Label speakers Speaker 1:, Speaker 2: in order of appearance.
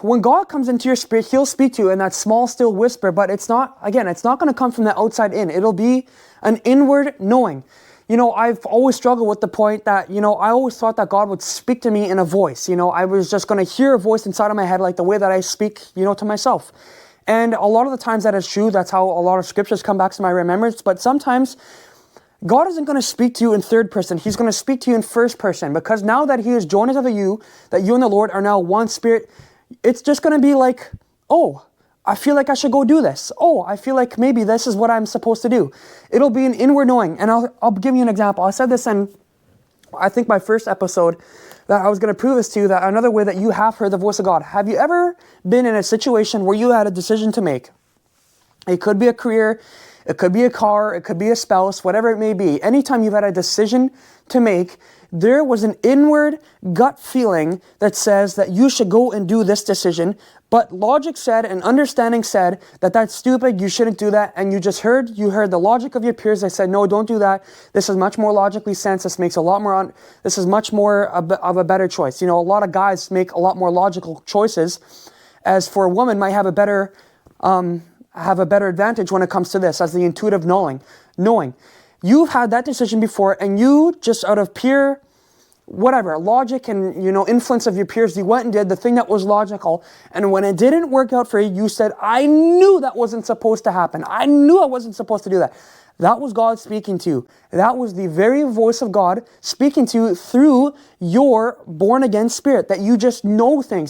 Speaker 1: when God comes into your spirit, he'll speak to you in that small, still whisper, but it's not going to come from the outside in. It'll be an inward knowing. I've always struggled with the point that, I always thought that God would speak to me in a voice. I was just going to hear a voice inside of my head like the way that I speak, to myself. And a lot of the times that is true. That's how a lot of scriptures come back to my remembrance. But sometimes God isn't going to speak to you in third person. He's going to speak to you in first person, because now that he has joined us with you, that you and the Lord are now one spirit, it's just going to be like, oh, I feel like I should go do this. Oh, I feel like maybe this is what I'm supposed to do. It'll be an inward knowing. And I'll give you an example. I said this in, I think, my first episode, that I was going to prove this to you, that another way that you have heard the voice of God. Have you ever been in a situation where you had a decision to make? It could be a career, it could be a car, it could be a spouse, whatever it may be. Anytime you've had a decision to make, there was an inward gut feeling that says that you should go and do this decision, but logic said and understanding said that that's stupid, you shouldn't do that, and you heard the logic of your peers that said, no, don't do that, this is much more logically sense, this makes a lot more, this is much more of a better choice. A lot of guys make a lot more logical choices, as for a woman might have a better advantage when it comes to this, as the intuitive knowing. You've had that decision before, and you just out of pure logic and influence of your peers, you went and did the thing that was logical, and when it didn't work out for you, you said, I knew that wasn't supposed to happen. I knew I wasn't supposed to do that. That was God speaking to you. That was the very voice of God speaking to you through your born again spirit, that you just know things.